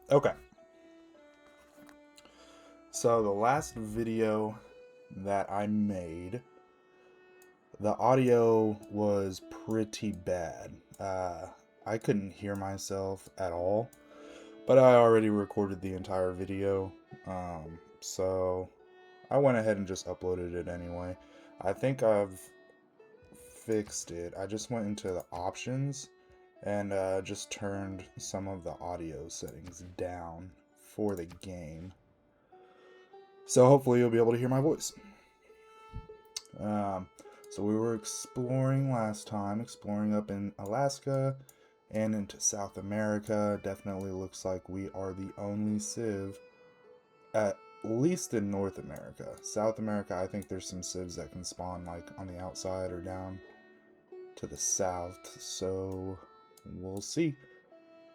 Okay. So the last video that I made, the audio was pretty bad. I couldn't hear myself at all, but I already recorded the entire video. So I went ahead and just uploaded it anyway. I think I've fixed it. I just went into the options and just turned some of the audio settings down for the game. So hopefully you'll be able to hear my voice. So we were exploring last time, exploring up in Alaska and into South America. Definitely looks like we are the only Civ, at least in North America. South America, I think there's some Civs that can spawn like on the outside or down to the south. So we'll see.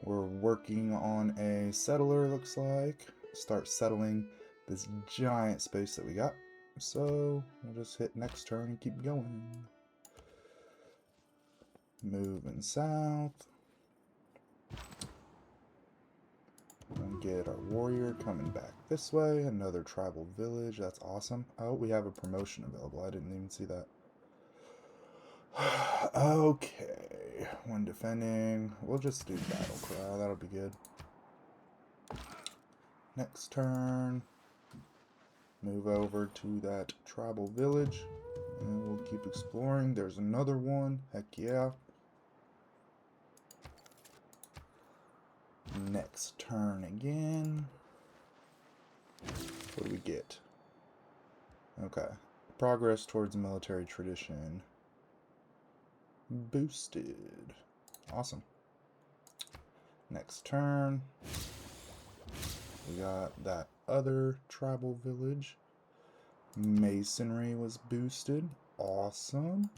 We're working on a settler, looks like. Start settling this giant space that we got. So we'll just hit next turn and keep going. Moving south. And get our warrior coming back this way. Another tribal village. That's awesome. Oh, we have a promotion available. I didn't even see that. Okay. When defending, we'll just do battle cry. That'll be good. Next turn. Move over to that tribal village. And we'll keep exploring. There's another one. Heck yeah. Next turn again. What do we get? Okay. Progress towards military tradition. Boosted. Awesome. Next turn. We got that other tribal village. Masonry was boosted. Awesome.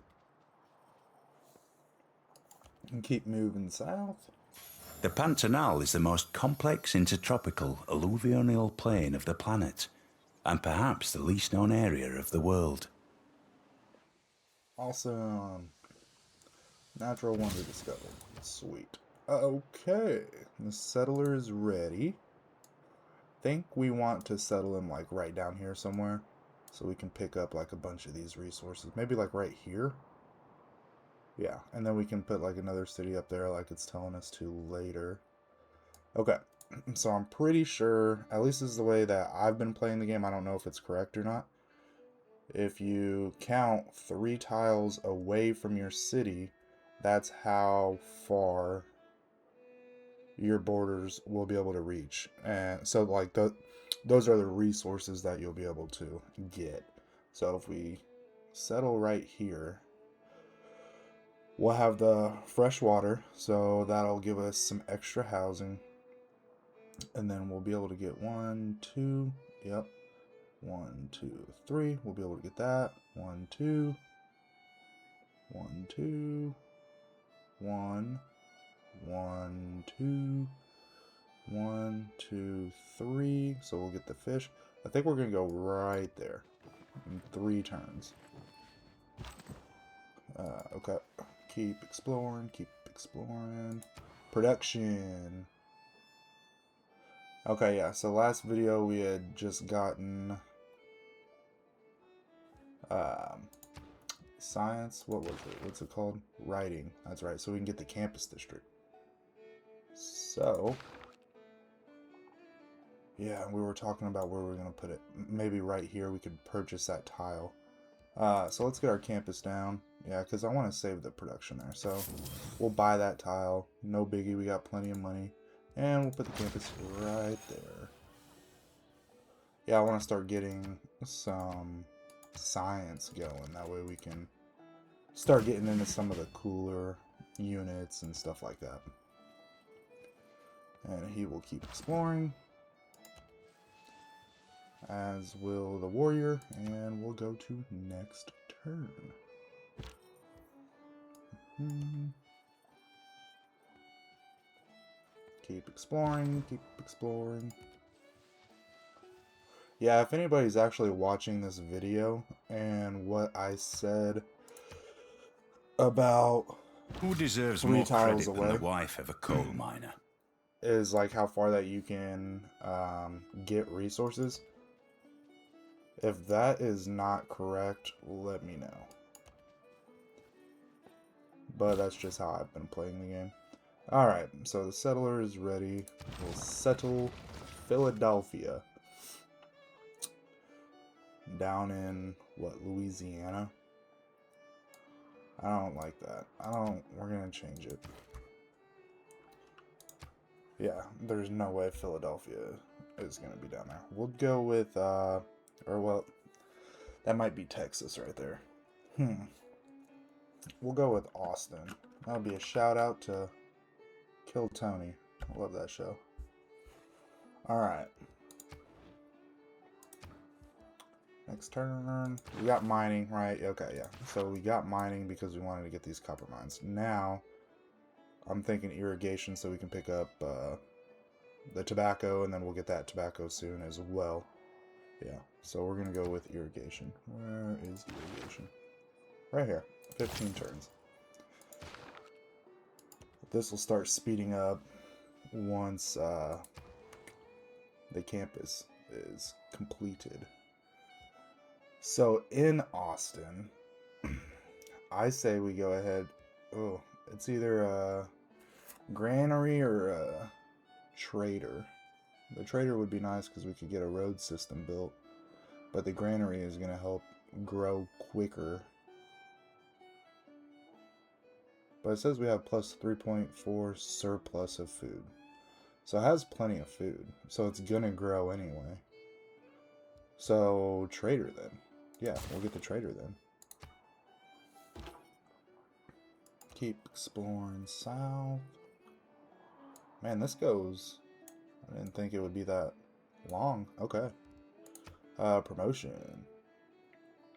And keep moving south. The Pantanal is the most complex intertropical alluvial plain of the planet, and perhaps the least known area of the world. Awesome. Natural wonder discovered. Sweet. Okay. The settler is ready. Think we want to settle him like right down here somewhere, so we can pick up like a bunch of these resources. Maybe like right here. Yeah, and then we can put like another city up there like it's telling us to later. Okay, so I'm pretty sure, at least this is the way that I've been playing the game. I don't know if it's correct or not. If you count 3 tiles away from your city, that's how far your borders will be able to reach. And so like those are the resources that you'll be able to get. So if we settle right here, we'll have the fresh water, so that'll give us some extra housing. And then we'll be able to get 1, 2, yep. 1, 2, 3. We'll be able to get that. 1, 2. 1, 2. 1. 1, 2. 1, 2, 3. So we'll get the fish. I think we're going to go right there in 3 turns. Okay. Keep exploring. Keep exploring. Production. Okay, yeah. So last video we had just gotten science. What was it? What's it called? Writing. That's right. So we can get the campus district. So yeah, we were talking about where we're going to put it. Maybe right here we could purchase that tile. So let's get our campus down. Yeah, because I want to save the production there. So we'll buy that tile. No biggie. We got plenty of money. And we'll put the campus right there. Yeah, I want to start getting some science going. That way we can start getting into some of the cooler units and stuff like that. And he will keep exploring, as will the warrior, and we'll go to next turn. Keep exploring, keep exploring. Yeah, if anybody's actually watching this video and what I said about Who deserves 3 more tiles credit than away, the wife of a coal miner? is like how far that you can get resources. If that is not correct, let me know. But that's just how I've been playing the game. Alright, so the settler is ready. We'll settle Philadelphia. Down in, what, Louisiana? I don't like that. We're gonna change it. Yeah, there's no way Philadelphia is gonna be down there. We'll go with, or well, that might be Texas right there. We'll go with Austin. That'll be a shout out to Kill Tony. I love that show. Alright. Next turn. We got mining, right? Okay, yeah. So we got mining because we wanted to get these copper mines. Now, I'm thinking irrigation so we can pick up the tobacco, and then we'll get that tobacco soon as well. Yeah, so we're going to go with irrigation. Where is irrigation? Right here. 15 turns. This will start speeding up once the campus is completed. So in Austin, I say we go ahead. Oh, it's either a granary or a trader. The trader would be nice because we could get a road system built, but the granary is going to help grow quicker. But it says we have plus 3.4 surplus of food. So it has plenty of food. So it's going to grow anyway. So trader then. Yeah, we'll get the trader then. Keep exploring south. Man, this goes... I didn't think it would be that long. Okay. Promotion.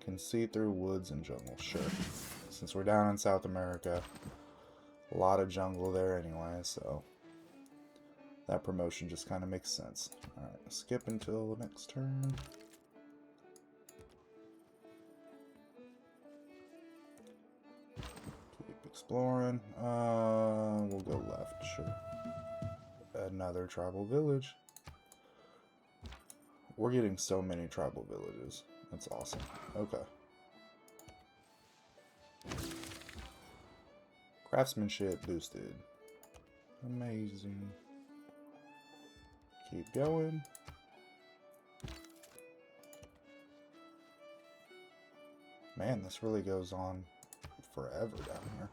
Can see through woods and jungle. Sure. Since we're down in South America, a lot of jungle there anyway, so that promotion just kind of makes sense. Alright, skip until the next turn. Keep exploring. We'll go left, sure. Another tribal village. We're getting so many tribal villages. That's awesome. Okay. Craftsmanship boosted. Amazing. Keep going. Man, this really goes on forever down here.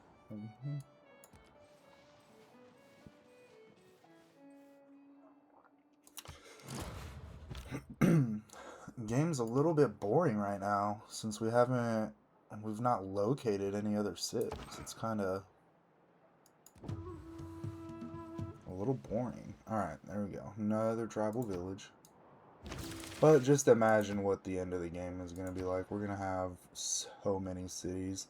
Game's a little bit boring right now since we've not located any other civs. It's kind of a little boring. Alright, there we go. Another tribal village. But just imagine what the end of the game is going to be like. We're going to have so many cities.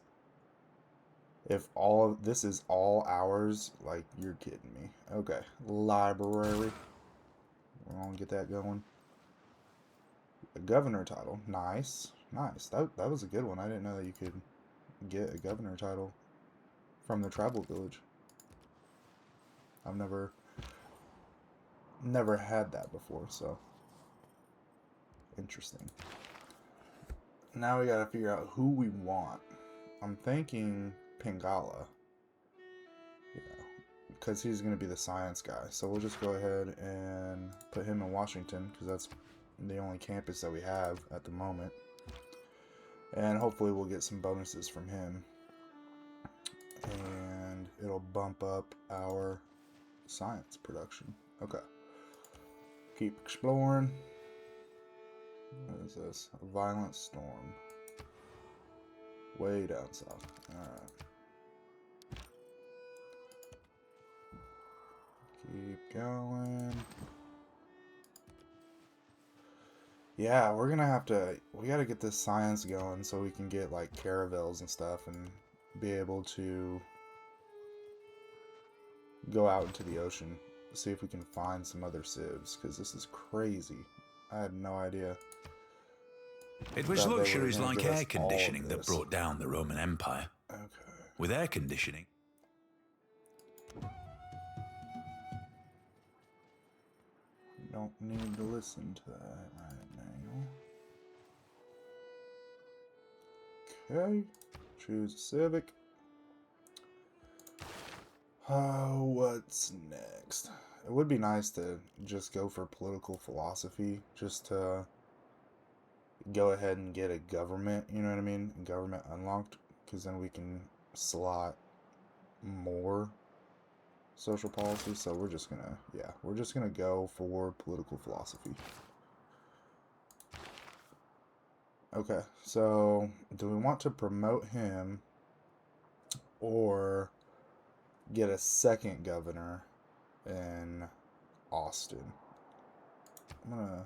If all of this is all ours, like, you're kidding me. Okay, library. We're going to get that going. A governor title. Nice. Nice. That was a good one. I didn't know that you could get a governor title from the tribal village. I've never had that before, so interesting. Now we gotta figure out who we want. I'm thinking Pingala. Yeah, because he's gonna be the science guy. So we'll just go ahead and put him in Washington, because that's the only campus that we have at the moment. And hopefully we'll get some bonuses from him. And it'll bump up our science production. Okay. Keep exploring. What is this? A violent storm. Way down south. Alright. Keep going. Yeah, we're gonna have to... We gotta get this science going so we can get, like, caravels and stuff and be able to go out into the ocean. See if we can find some other civs, because this is crazy. I had no idea. It was luxuries like air conditioning that brought down the Roman Empire. Okay. With air conditioning... Don't need to listen to that right now. Okay. Choose a civic. What's next? It would be nice to just go for political philosophy, just to go ahead and get a government, you know what I mean? Government unlocked, because then we can slot more social policy. So we're just gonna, yeah, we're just gonna go for political philosophy. Okay, so do we want to promote him or get a second governor in Austin? I'm gonna,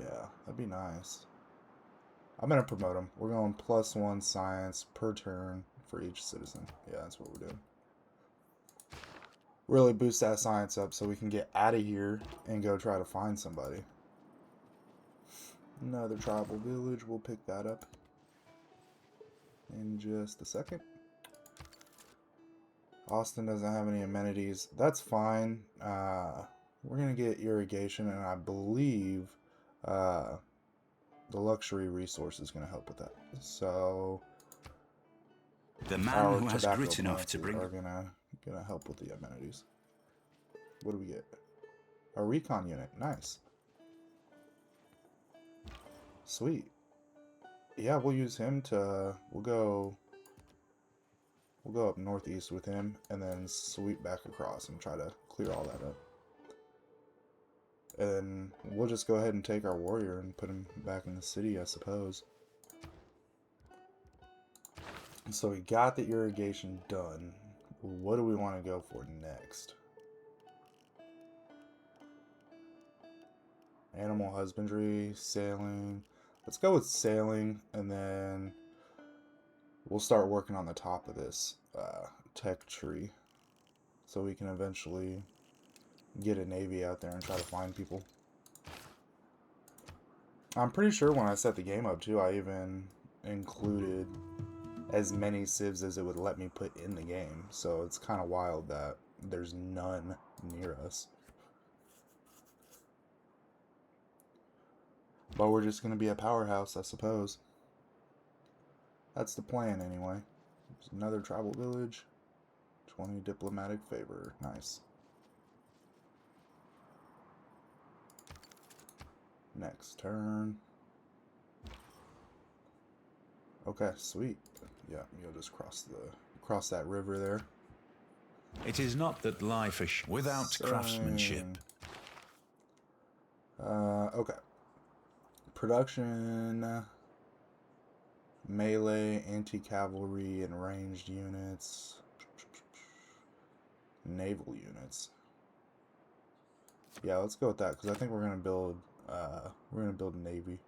yeah, that'd be nice. I'm gonna promote him. We're going +1 science per turn for each citizen. Yeah, that's what we're doing. Really boost that science up so we can get out of here and go try to find somebody. Another tribal village. We'll pick that up in just a second. Austin doesn't have any amenities. That's fine. We're going to get irrigation, and I believe the luxury resource is going to help with that. So the man who has grit enough to bring are gonna help with the amenities. What do we get? A recon unit. Nice. Sweet. Yeah, we'll use him to. We'll go up northeast with him, and then sweep back across and try to clear all that up. And then we'll just go ahead and take our warrior and put him back in the city, I suppose. So we got the irrigation done. What do we want to go for next? Animal husbandry, sailing. Let's go with sailing, and then we'll start working on the top of this tech tree so we can eventually get a navy out there and try to find people. I'm pretty sure when I set the game up too, I even included as many civs as it would let me put in the game. So it's kind of wild that there's none near us. But we're just going to be a powerhouse, I suppose. That's the plan, anyway. There's another tribal village. 20 diplomatic favor. Nice. Next turn. Okay, sweet. Yeah, you'll just cross that river there. It is not that life is without craftsmanship. Okay. Production, melee, anti-cavalry, and ranged units. Naval units. Yeah, let's go with that because I think we're gonna build a navy.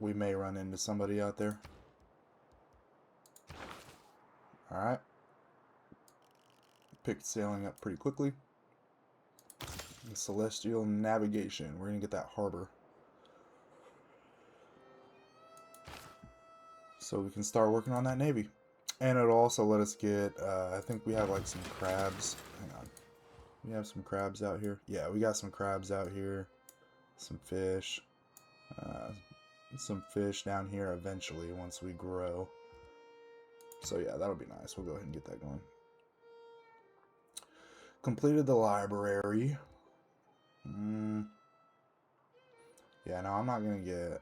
We may run into somebody out there. All right. Picked sailing up pretty quickly. The Celestial Navigation. We're going to get that harbor. So we can start working on that navy. And it'll also let us get, I think we have like some crabs. Hang on. We have some crabs out here. Yeah, we got some crabs out here. Some fish. Some fish down here eventually once we grow. So yeah, that'll be nice. We'll go ahead and get that going. Completed the library. Yeah, no, I'm not gonna get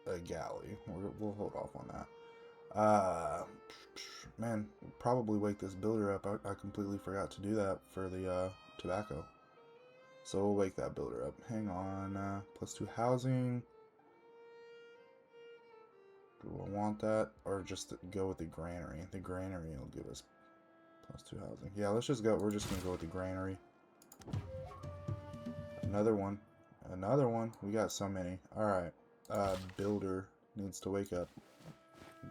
a galley. We'll hold off on that. Man, probably wake this builder up. I completely forgot to do that for the tobacco. So we'll wake that builder up. Hang on. +2 housing. Do I want that? Or just go with the granary? The granary will give us +2 housing. Yeah, let's just go. We're just gonna go with the granary. Another one. Another one. We got so many. Alright. Builder needs to wake up.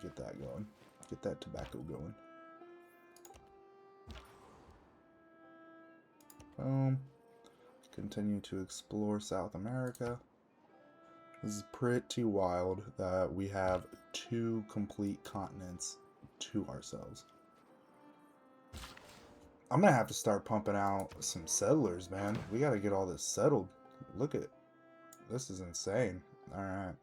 Get that going. Get that tobacco going. Boom. Continue to explore South America. This is pretty wild that we have 2 complete continents to ourselves. I'm gonna have to start pumping out some settlers, man. We gotta get all this settled. Look at this is insane. Alright.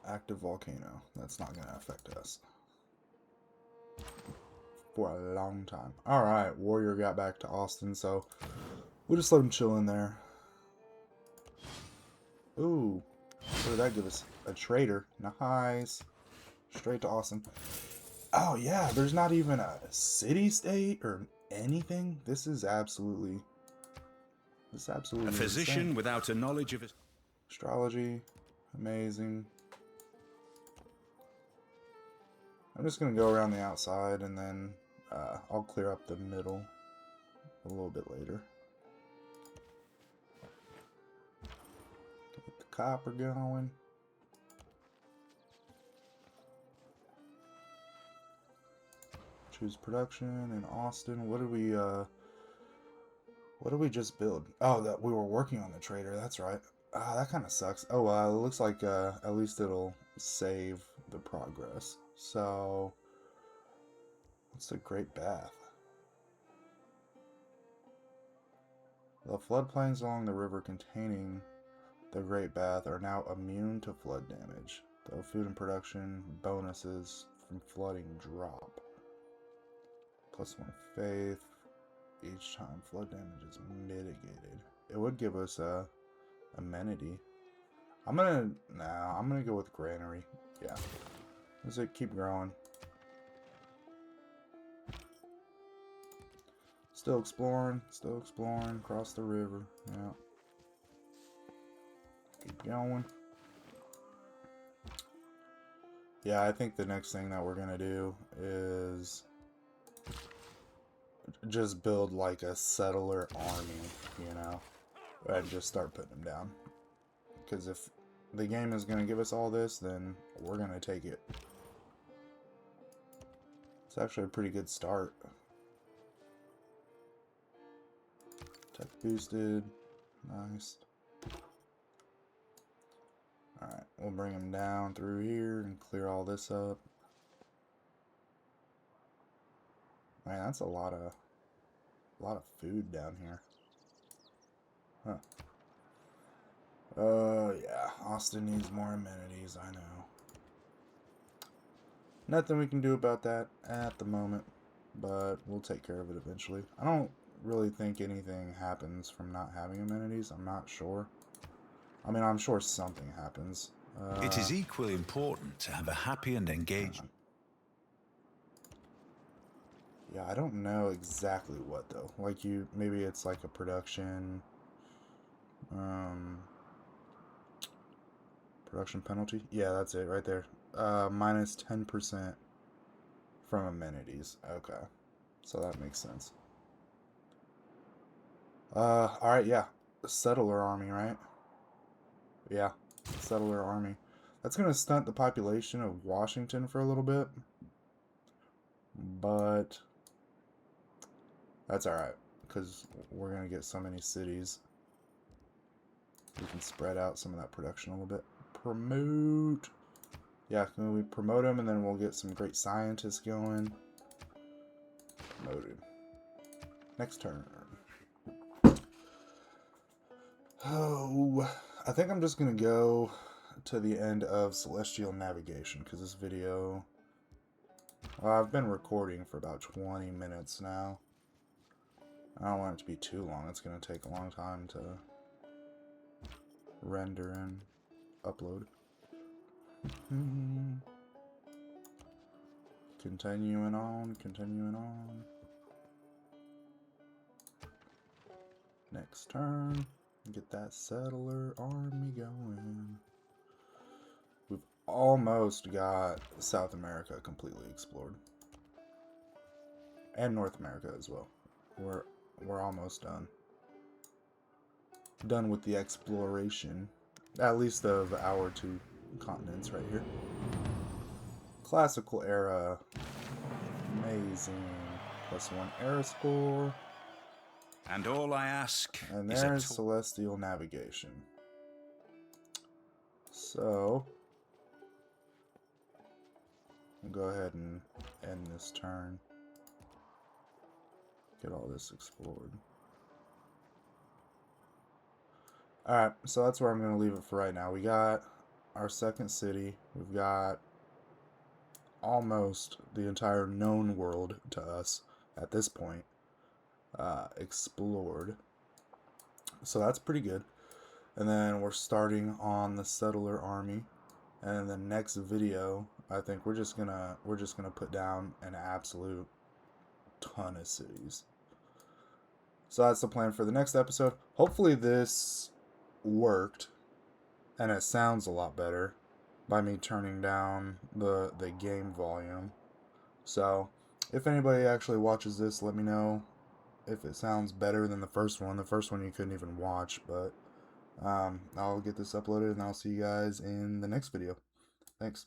Active volcano. That's not gonna affect us for a long time. Alright, Warrior got back to Austin, so we'll just let him chill in there. Ooh. What did that give us? A trader. Nice. Straight to Austin. Oh yeah, there's not even a city-state or anything. This is absolutely A physician insane. without a knowledge of Astrology. Amazing. I'm just going to go around the outside and then I'll clear up the middle a little bit later. Get the copper going. Choose production in Austin. What did we just build? Oh, that we were working on the trader. That's right. Ah, that kind of sucks. Oh well, it looks like at least it'll save the progress. So, what's the Great Bath? The floodplains along the river containing the Great Bath are now immune to flood damage, though food and production bonuses from flooding drop. +1 faith each time flood damage is mitigated. It would give us a amenity. I'm gonna go with granary. Yeah. Does it keep growing? Still exploring, across the river. Yeah. Keep going. Yeah, I think the next thing that we're gonna do is just build like a settler army, you know, and just start putting them down. Because if the game is gonna give us all this, then we're gonna take it. It's actually a pretty good start. Tech boosted. Nice. Alright, we'll bring them down through here and clear all this up. Man, that's a lot of food down here. Huh. Yeah, Austin needs more amenities, I know. Nothing we can do about that at the moment, but we'll take care of it eventually. I don't really think anything happens from not having amenities. I'm not sure. I mean, I'm sure something happens. It is equally important to have a happy and engaged. Yeah, I don't know exactly what though. Like maybe it's like a production, production penalty. Yeah, that's it right there. Minus 10% from amenities. Okay, so that makes sense. All right, yeah, settler army, right? Yeah, settler army. That's gonna stunt the population of Washington for a little bit, but that's all right because we're gonna get so many cities. We can spread out some of that production a little bit. Promote. Yeah, we promote them and then we'll get some great scientists going. Promoted. Next turn. Oh, I think I'm just going to go to the end of Celestial Navigation because this video, well, I've been recording for about 20 minutes now. I don't want it to be too long. It's going to take a long time to render and upload. Continuing on. Next turn. Get that settler army going. We've almost got South America completely explored. And North America as well. We're almost done. Done with the exploration. At least of our two continents right here. Classical era. Amazing. +1 era score. And all I ask And is there's Celestial Navigation. So, we'll go ahead and end this turn. get all this explored. Alright, so that's where I'm going to leave it for right now. We got our second city. We've got almost the entire known world to us at this point explored. So that's pretty good. And then we're starting on the settler army. And in the next video, I think we're just gonna put down an absolute ton of cities. So that's the plan for the next episode. Hopefully this worked and it sounds a lot better by me turning down the game volume. So if anybody actually watches this, let me know if it sounds better than the first one. The first one you couldn't even watch, but I'll get this uploaded and I'll see you guys in the next video. Thanks.